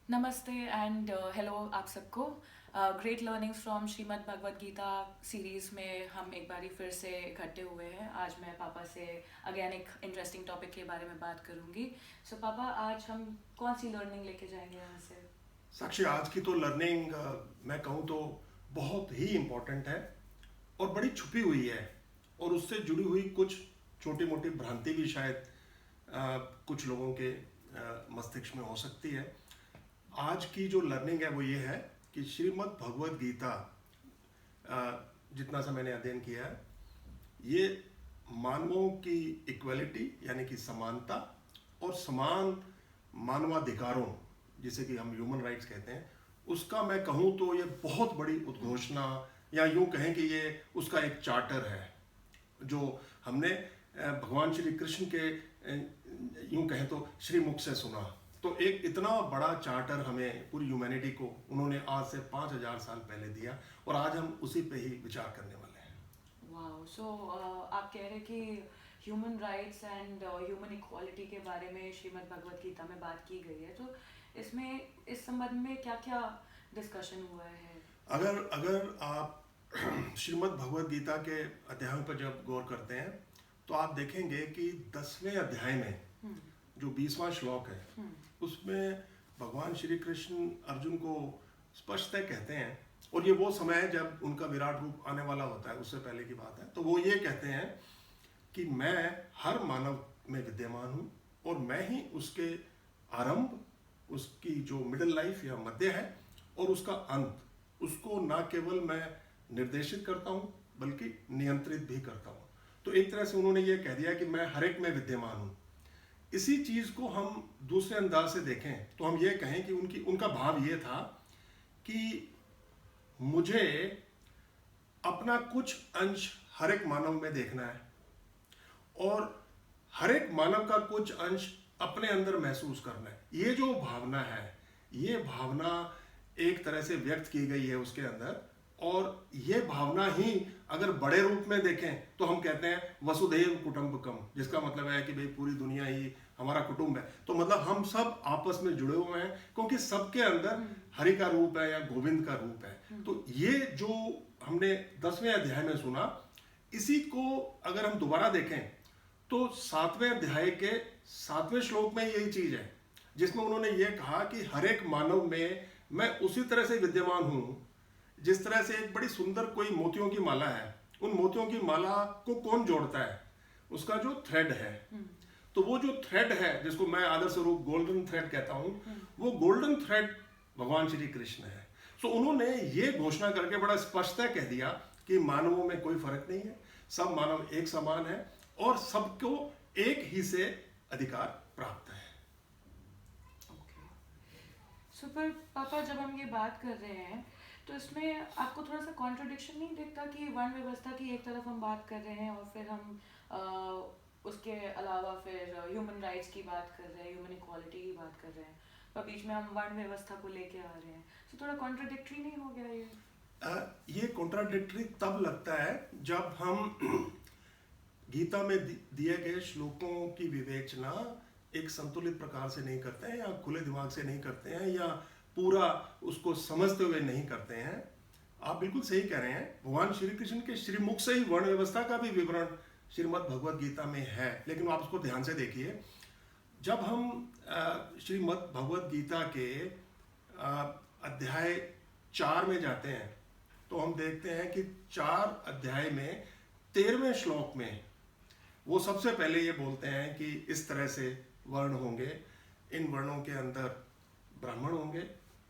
नमस्ते and hello आप सबको। Great learnings from Shrimad Bhagavad Gita series में हम एक बारी फिर से इकट्ठे हुए हैं। आज मैं पापा से अगेन एक इंटरेस्टिंग टॉपिक के बारे में बात करूंगी। सो पापा, आज हम कौन सी लर्निंग लेके जाएंगे यहाँ से? साक्षी, आज की तो लर्निंग मैं कहूँ तो बहुत ही इम्पोर्टेंट है और बड़ी छुपी हुई है। और उससे जुड़ी हुई कुछ छोटी मोटी भ्रांति भी शायद कुछ लोगों के मस्तिष्क में हो सकती है। आज की जो लर्निंग है वो ये है कि श्रीमद् भगवद गीता, जितना सा मैंने अध्ययन किया है, ये मानवों की इक्वलिटी यानी कि समानता और समान मानवाधिकारों, जिसे कि हम ह्यूमन राइट्स कहते हैं, उसका मैं कहूँ तो ये बहुत बड़ी उद्घोषणा, या यूँ कहें कि ये उसका एक चार्टर है जो हमने भगवान श्री कृष्ण के यूँ कहें तो श्रीमुख से सुना। तो एक इतना बड़ा चार्टर हमें पूरी ह्यूमैनिटी को उन्होंने आज से 5000 साल पहले दिया, और आज हम उसी पे ही विचार करने वाले हैं। वाओ। सो आप कह रहे हैं कि human rights and human equality के बारे में श्रीमद् भगवद गीता में बात की गई है। तो इसमें इस संबंध में क्या क्या डिस्कशन हुआ है? अगर अगर आप श्रीमद् भगवद गीता के अध्यायों पर जब गौर करते हैं तो आप देखेंगे कि 10वें अध्याय में जो 20वां श्लोक है, उसमें भगवान श्री कृष्ण अर्जुन को स्पष्टतः कहते हैं, और ये वो समय है जब उनका विराट रूप आने वाला होता है, उससे पहले की बात है। तो वो ये कहते हैं कि मैं हर मानव में विद्यमान हूँ और मैं ही उसके आरंभ, उसकी जो मिडिल लाइफ या मध्य है, और उसका अंत, उसको ना केवल मैं निर्देशित करता हूँ बल्कि नियंत्रित भी करता हूँ। तो एक तरह से उन्होंने ये कह दिया कि मैं हर एक में विद्यमान हूँ। इसी चीज को हम दूसरे अंदाज से देखें तो हम ये कहें कि उनका भाव ये था कि मुझे अपना कुछ अंश हर एक मानव में देखना है, और हर एक मानव का कुछ अंश अपने अंदर महसूस करना है। ये जो भावना है, ये भावना एक तरह से व्यक्त की गई है उसके अंदर। और ये भावना ही अगर बड़े रूप में देखें तो हम कहते हैं वसुधैव कुटुंबकम, जिसका मतलब है कि भाई पूरी दुनिया ही हमारा कुटुंब है। तो मतलब हम सब आपस में जुड़े हुए हैं, क्योंकि सबके अंदर हरि का रूप है या गोविंद का रूप है। तो ये जो हमने 10वें अध्याय में सुना, इसी को अगर हम दोबारा देखें तो 7वें अध्याय के 7वें श्लोक में यही चीज है, जिसमें उन्होंने ये कहा कि हर एक मानव में मैं उसी तरह से विद्यमान हूं जिस तरह से एक बड़ी सुंदर कोई मोतियों की माला है। उन मोतियों की माला को कौन जोड़ता है? उसका जो थ्रेड है। तो वो जो थ्रेड है, जिसको मैं आदर स्वरूप गोल्डन थ्रेड कहता हूं, वो गोल्डन थ्रेड भगवान श्री कृष्ण है। सो उन्होंने ये घोषणा करके बड़ा स्पष्टता कह दिया कि मानवों में कोई फर्क नहीं है, सब मानव एक समान है और सबको एक ही से अधिकार प्राप्त है। ओके। सो पर पापा, जब हम ये बात कर रहे हैं तो इसमें आपको थोड़ा सा कॉन्ट्रडिक्शन नहीं दिखता कि वर्ण व्यवस्था की एक तरफ हम बात कर रहे हैं और फिर हम उसके अलावा फिर ह्यूमन राइट्स की बात कर रहे हैं, ह्यूमन इक्वालिटी की बात कर रहे हैं, पर बीच में हम वर्ण व्यवस्था को लेके आ रहे हैं। तो थोड़ा कॉन्ट्रडिक्टरी नहीं हो गया ये? ये कॉन्ट्राडिक्टरी तब लगता है जब हम गीता में दिए गए श्लोकों की विवेचना एक संतुलित प्रकार से नहीं करते हैं, या खुले दिमाग से नहीं करते हैं, या पूरा उसको समझते हुए नहीं करते हैं। आप बिल्कुल सही कह रहे हैं, भगवान श्री कृष्ण के श्रीमुख से ही वर्ण व्यवस्था का भी विवरण श्रीमद् भगवद गीता में है। लेकिन आप उसको ध्यान से देखिए, जब हम श्रीमद् भगवद गीता के अध्याय 4 में जाते हैं तो हम देखते हैं कि 4 अध्याय में 13वें श्लोक में वो सबसे पहले ये बोलते हैं कि इस तरह से वर्ण होंगे, इन वर्णों के अंदर ब्राह्मण होंगे,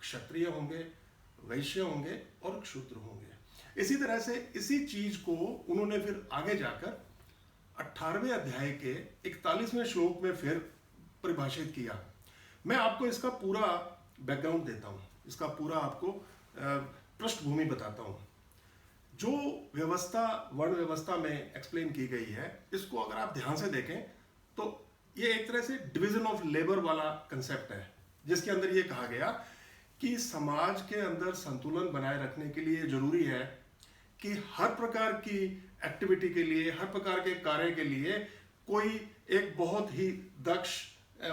क्षत्रिय होंगे, वैश्य होंगे और क्षूद्र होंगे। इसी तरह से इसी चीज को उन्होंने फिर आगे जाकर 18वें अध्याय के 41वें श्लोक में फिर परिभाषित किया। मैं आपको इसका पूरा बैकग्राउंड देता हूँ, इसका पूरा आपको पृष्ठभूमि बताता हूँ। जो व्यवस्था वर्ण व्यवस्था में एक्सप्लेन की गई है, इसको अगर आप ध्यान से देखें तो ये एक तरह से डिवीजन ऑफ लेबर वाला कंसेप्ट है, जिसके अंदर ये कहा गया कि समाज के अंदर संतुलन बनाए रखने के लिए जरूरी है कि हर प्रकार की एक्टिविटी के लिए, हर प्रकार के कार्य के लिए कोई एक बहुत ही दक्ष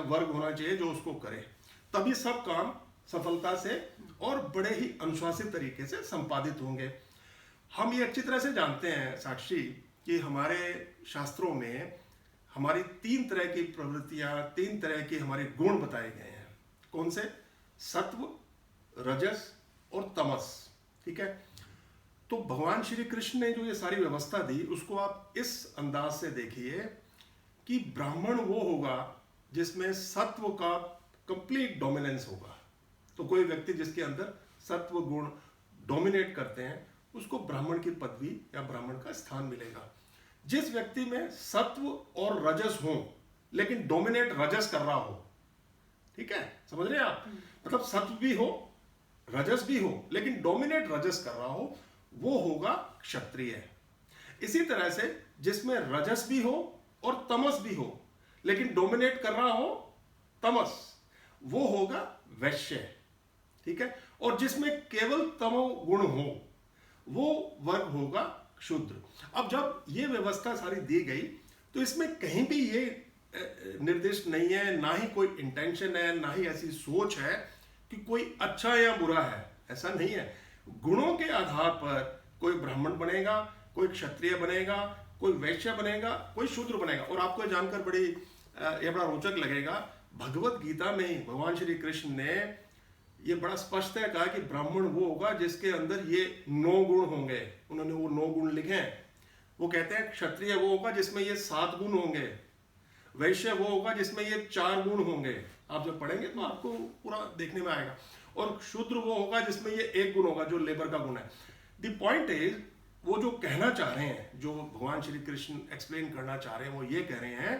वर्ग होना चाहिए जो उसको करे, तभी सब काम सफलता से और बड़े ही अनुशासित तरीके से संपादित होंगे। हम ये अच्छी तरह से जानते हैं साक्षी कि हमारे शास्त्रों में हमारी 3 तरह की प्रवृत्तियां, 3 तरह के हमारे गुण बताए गए हैं। कौन से? सत्व, रजस और तमस। ठीक है, तो भगवान श्री कृष्ण ने जो ये सारी व्यवस्था दी उसको आप इस अंदाज से देखिए कि ब्राह्मण वो होगा जिसमें सत्व का कंप्लीट डोमिनेंस होगा। तो कोई व्यक्ति जिसके अंदर सत्व गुण डोमिनेट करते हैं उसको ब्राह्मण की पदवी या ब्राह्मण का स्थान मिलेगा। जिस व्यक्ति में सत्व और रजस हो लेकिन डोमिनेट रजस कर रहा हो, ठीक है, समझ रहे हैं आप, मतलब सत्व भी हो रजस भी हो लेकिन डोमिनेट रजस कर रहा हो, वो होगा क्षत्रिय। इसी तरह से जिसमें रजस भी हो और तमस भी हो लेकिन डोमिनेट कर रहा हो तमस, वो होगा वैश्य। ठीक है, और जिसमें केवल तमो गुण हो वो वर्ग होगा शूद्र। अब जब ये व्यवस्था सारी दी गई तो इसमें कहीं भी ये निर्दिष्ट नहीं है, ना ही कोई इंटेंशन है, ना ही ऐसी सोच है कि कोई अच्छा या बुरा है, ऐसा नहीं है। गुणों के आधार पर कोई ब्राह्मण बनेगा, कोई क्षत्रिय बनेगा, कोई वैश्य बनेगा, कोई शूद्र बनेगा। और आपको जानकर बड़ी ये बड़ा रोचक लगेगा, भगवत गीता में ही भगवान श्री कृष्ण ने ये बड़ा स्पष्ट है कहा कि ब्राह्मण वो होगा जिसके अंदर ये 9 गुण होंगे। उन्होंने वो 9 गुण लिखे हैं। वो कहते हैं क्षत्रिय वो होगा जिसमें ये 7 गुण होंगे, वैश्य वो होगा जिसमें ये 4 गुण होंगे। आप जब पढ़ेंगे तो आपको पूरा देखने में आएगा। और शूद्र वो होगा जिसमें ये 1 गुण होगा जो लेबर का गुण है। द पॉइंट इज, वो जो कहना चाह रहे हैं, जो भगवान श्री कृष्ण एक्सप्लेन करना चाह रहे हैं, वो ये कह रहे हैं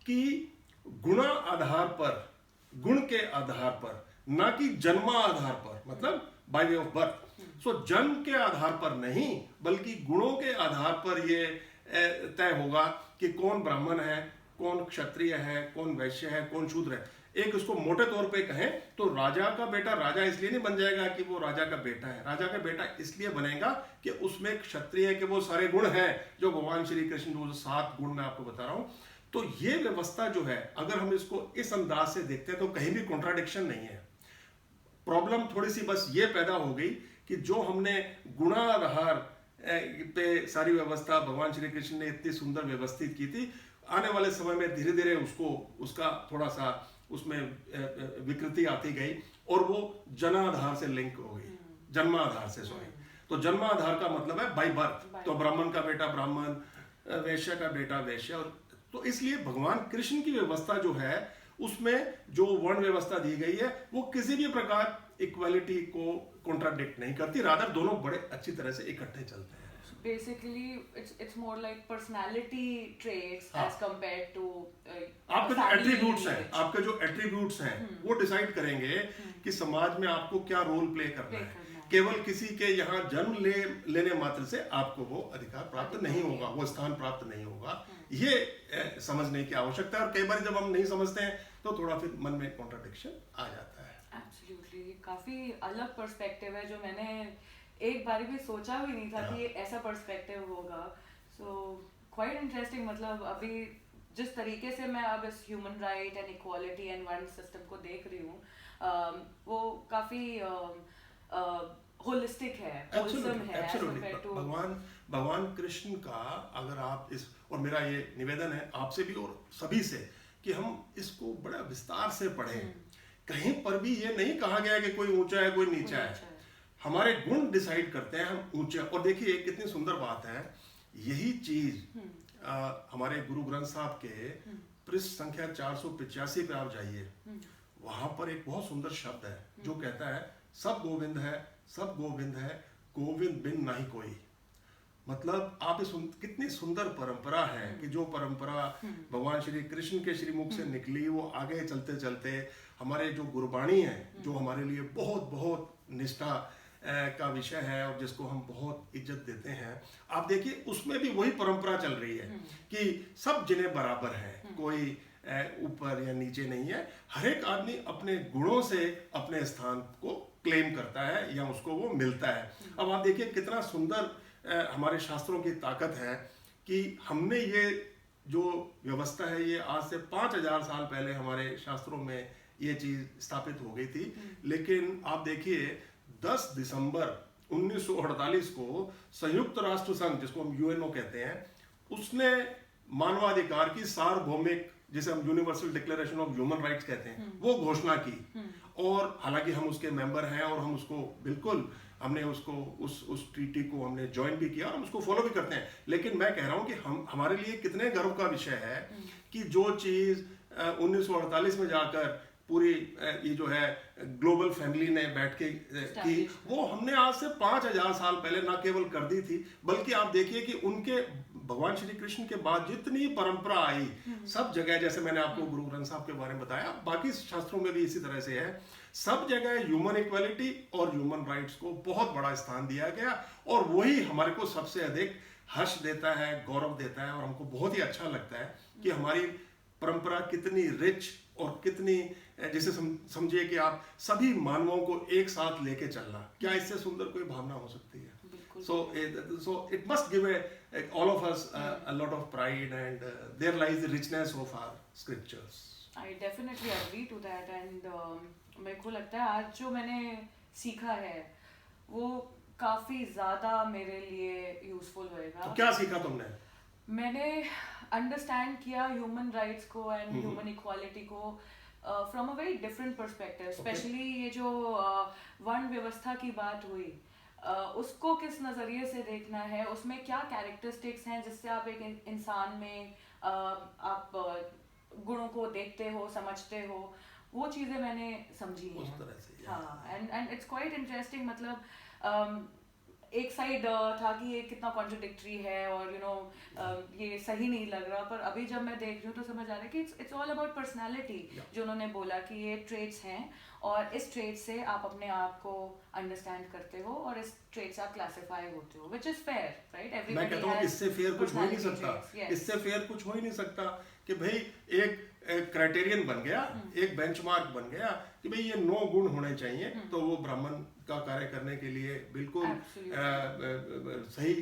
कि गुण आधार पर, गुण के आधार पर, ना कि जन्मा आधार पर, मतलब बाय वे ऑफ बर्थ। सो जन्म के आधार पर नहीं बल्कि गुणों के आधार पर ये तय होगा कि कौन ब्राह्मण है, कौन क्षत्रिय है, कौन वैश्य है, कौन शूद्र है। एक उसको मोटे तौर पे कहें तो राजा का बेटा राजा इसलिए नहीं बन जाएगा कि वो राजा का बेटा है, राजा का बेटा इसलिए बनेगा कि उसमें क्षत्रिय के वो सारे गुण हैं जो भगवान श्री कृष्ण जो 7 गुण मैं आपको बता रहा हूं। तो ये व्यवस्था जो है, अगर हम इसको इस अंदाज से देखते हैं तो कहीं भी कॉन्ट्राडिक्शन नहीं है। प्रॉब्लम थोड़ी सी बस ये पैदा हो गई कि जो हमने गुणाधार पे सारी व्यवस्था भगवान श्री कृष्ण ने इतनी सुंदर व्यवस्थित की थी, आने वाले समय में धीरे धीरे उसका थोड़ा सा उसमें विकृति आती गई और वो जनाधार से लिंक हो गई, जन्माधार से, सॉरी। तो जन्माधार का मतलब है बाय बर्थ। तो ब्राह्मण का बेटा ब्राह्मण, वैश्य का बेटा वैश्य। और तो इसलिए भगवान कृष्ण की व्यवस्था जो है उसमें जो वर्ण व्यवस्था दी गई है वो किसी भी प्रकार इक्वालिटी को कॉन्ट्राडिक्ट नहीं करती, रादर दोनों बड़े अच्छी तरह से इकट्ठे चलते हैं। Basically, it's more like personality traits as compared to आपके जो एट्रीब्यूट्स हैं वो डिसाइड करेंगे कि समाज में आपको क्या रोल प्ले करना है। केवल किसी के यहाँ जन्म लेने मात्र से आपको वो अधिकार प्राप्त नहीं होगा, वो स्थान प्राप्त नहीं होगा। ये समझने की आवश्यकता है। और कई बार जब हम नहीं समझते हैं तो थोड़ा फिर मन में कॉन्ट्रडिक्शन आ जाता है। Absolutely, काफी अलग पर्सपेक्टिव है जो मैंने एक बार भी सोचा भी नहीं था कि ऐसा पर्सपेक्टिव होगा। So quite interesting. मतलब अभी जिस तरीके से मैं अब इस human right and equality and वर्ण सिस्टम को देख रही हूँ वो काफी होलिस्टिक है, होलसम है as compared to भगवान कृष्ण का। अगर आप इस, और मेरा ये निवेदन है आपसे भी और सभी से कि हम इसको बड़ा विस्तार से पढ़ें। कहीं पर भी ये नहीं कहा गया कि कोई ऊंचा है कोई नीचा है। हमारे गुण डिसाइड करते हैं हम ऊंचे। और देखिए कितनी सुंदर बात है, यही चीज हमारे गुरु ग्रंथ साहब के पृष्ठ संख्या 485 पे आप जाइए, वहां पर एक बहुत सुंदर शब्द है जो कहता है सब गोविंद है, सब गोविंद है, गोविंद बिन नहीं कोई। मतलब आप इस कितनी सुंदर परंपरा है कि जो परंपरा भगवान श्री कृष्ण के श्रीमुख से निकली वो आगे चलते चलते हमारे जो गुरबाणी है, जो हमारे लिए बहुत बहुत निष्ठा का विषय है और जिसको हम बहुत इज्जत देते हैं। आप देखिए उसमें भी वही परंपरा चल रही है कि सब जिन्हें बराबर है, कोई ऊपर या नीचे नहीं है। हर एक आदमी अपने गुणों से अपने स्थान को क्लेम करता है या उसको वो मिलता है। अब आप देखिए कितना सुंदर हमारे शास्त्रों की ताकत है कि हमने ये जो व्यवस्था है ये आज से 5000 साल पहले हमारे शास्त्रों में ये चीज स्थापित हो गई थी। लेकिन आप देखिए 10 दिसंबर 1948 को संयुक्त राष्ट्र संघ, जिसको हम यूएनओ कहते हैं, उसने मानवाधिकार की सार्वभौमिक, जिसे हम universal declaration of human rights कहते हैं, वो घोषणा की। और हालांकि हम उसके मेंबर हैं और हम उसको बिल्कुल, हमने उसको उस ट्रीटी को हमने ज्वाइन भी किया और हम उसको फॉलो भी करते हैं। लेकिन मैं कह रहा हूं कि हम, हमारे लिए कितने गर्व का विषय है कि जो चीज 1948 में जाकर पूरी ये जो है ग्लोबल फैमिली ने बैठ के की, वो हमने आज से 5000 साल पहले ना केवल कर दी थी, बल्कि आप देखिए कि उनके भगवान श्री कृष्ण के बाद जितनी परंपरा आई सब जगह, जैसे मैंने आपको गुरु ग्रंथ साहब के बारे में बताया, बाकी शास्त्रों में भी इसी तरह से है, सब जगह ह्यूमन इक्वालिटी और ह्यूमन राइट्स को बहुत बड़ा स्थान दिया गया। और वही हमारे को सबसे अधिक हर्ष देता है, गौरव देता है, और हमको बहुत ही अच्छा लगता है कि हमारी परंपरा कितनी रिच और कितनी, जिसे समझिए कि आप सभी मानवों को एक साथ लेके चलना, क्या इससे सुंदर कोई भावना हो सकती है? So it must give all of us a lot of pride, and there lies the richness of our scriptures. I definitely agree to that, and मेरे को लगता है आज जो मैंने सीखा है वो काफ़ी ज़्यादा मेरे लिए यूज़फुल होएगा। तो क्या सीखा तुमने? मैंने अंडरस्टैंड किया ह्यूमन राइट्स को एंड ह्यूमन इक्वालिटी को from a very different perspective, specially ये जो वर्ण व्यवस्था की बात हुई, उसको किस नज़रिए से देखना है, उसमें क्या कैरेक्टरिस्टिक्स हैं जिससे आप एक इंसान में आप गुणों को देखते हो, समझते हो, वो चीज़ें मैंने समझी हैं। उस तरह से, हाँ, एंड इट्स क्वाइट इंटरेस्टिंग। मतलब एक साइड था कि ये कितना कॉन्ट्रडिक्टरी है और ये सही नहीं लग रहा, पर अभी जब मैं देख रही हूँ तो समझ आ रहा है कि इट्स ऑल अबाउट पर्सनैलिटी। जो उन्होंने बोला कि ये ट्रेट्स हैं और इस ट्रेट से आप अपने आप को अंडरस्टैंड करते हो और इस ट्रेट से आप क्लासिफाई होते हो, विच इज फेयर, राइट? मैं कहता हूँ इससे फेयर कुछ हो ही नहीं सकता। इससे फेयर कुछ हो ही नहीं सकता कि भाई एक क्राइटेरियन बन गया, एक बेंचमार्क बन गया कि भाई ये 9 गुण होने चाहिए, तो वो ब्राह्मण का कार्य करने के लिए बिल्कुल सही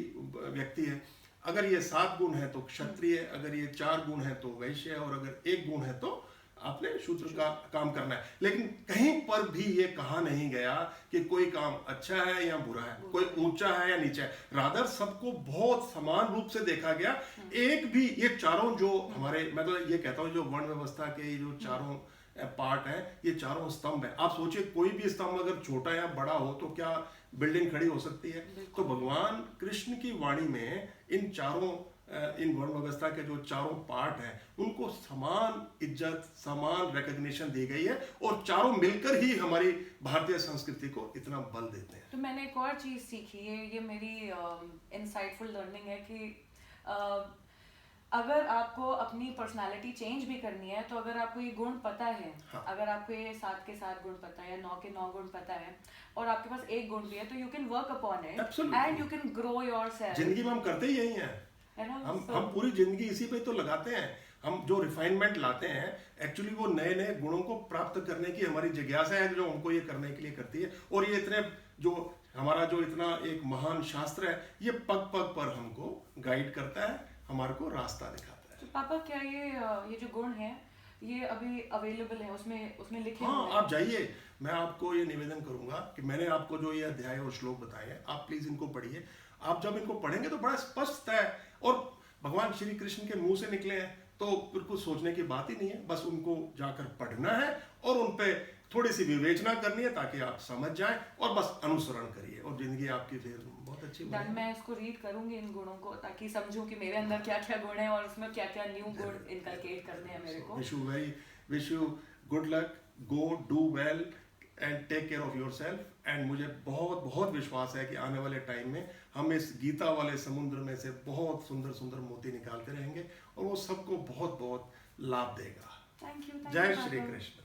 व्यक्ति है। अगर ये 7 गुण है तो क्षत्रिय, अगर ये 4 गुण है तो वैश्य, और अगर 1 गुण है तो आपने शूद्र का काम करना है। लेकिन कहीं पर भी ये कहा नहीं गया कि कोई काम अच्छा है या बुरा है, कोई ऊंचा है या नीचा है, रादर सबको बहुत समान रूप से देखा गया। एक भी ये चारों जो हमारे, मैं तो ये कहता हूँ जो वर्ण व्यवस्था के जो चारों पार्ट है, ये चारों स्तंभ है। आप सोचिए कोई भी स्तंभ अगर छोटा या बड़ा हो तो क्या बिल्डिंग खड़ी हो सकती है? तो भगवान कृष्ण की वाणी में इन चारों, इन वर्ण व्यवस्था के जो चारों पार्ट हैं, उनको समान इज्जत, समान रिकॉग्निशन दी गई है, और चारों मिलकर ही हमारी भारतीय संस्कृति को इतना बल देते हैं। तो मैंने एक और चीज सीखी है, ये मेरी इनसाइटफुल लर्निंग है कि अगर आपको अपनी पर्सनालिटी चेंज भी करनी है तो अगर आपको ये गुण पता है, हाँ। अगर आपको ये 7 के 7 गुण पता है या 9 के 9 गुण पता है और आपके पास 1 गुण भी है, तो you can work upon it and you can grow yourself. जिंदगी में हम करते ही यही हैं, है ना? हम पूरी जिंदगी इसी पे तो लगाते हैं। हम जो रिफाइनमेंट लाते हैं, एक्चुअली वो नए नए गुणों को प्राप्त करने की हमारी जिज्ञासा है जो हमको ये करने के लिए करती है। और ये इतने जो हमारा जो इतना एक महान शास्त्र है, ये पग पग पर हमको गाइड करता है, हमारे को रास्ता दिखाता है। तो पापा क्या ये जो गुण है ये अभी अवेलेबल है उसमें लिखे हाँ, हुए हैं? आप जाइए, मैं आपको ये निवेदन करूंगा कि मैंने आपको जो ये अध्याय और श्लोक बताए हैं, आप प्लीज इनको पढ़िए। आप जब इनको पढ़ेंगे तो बड़ा स्पष्ट है, और भगवान श्री कृष्ण के मुंह से निकले हैं तो फिर कुछ सोचने की बात ही नहीं है। बस उनको जाकर पढ़ना है और उन पे थोड़ी सी विवेचना करनी है ताकि आप समझ जाएं, और बस अनुसरण करिए और जिंदगी आपकी फिर बहुत अच्छी बनेगी। मैं इसको रीड करूंगी इन गुणों को, ताकि समझूं कि मेरे अंदर क्या क्या गुण है और उसमें क्या क्या न्यू गुण इनकलकेट करने हैं मेरे को। Wish you good luck, go do well and take care of yourself. And मुझे बहुत बहुत विश्वास है कि आने वाले टाइम में हम इस गीता वाले समुद्र में से बहुत सुंदर सुंदर मोती निकालते रहेंगे और वो सबको बहुत बहुत लाभ देगा। Thank you. जय श्री कृष्ण।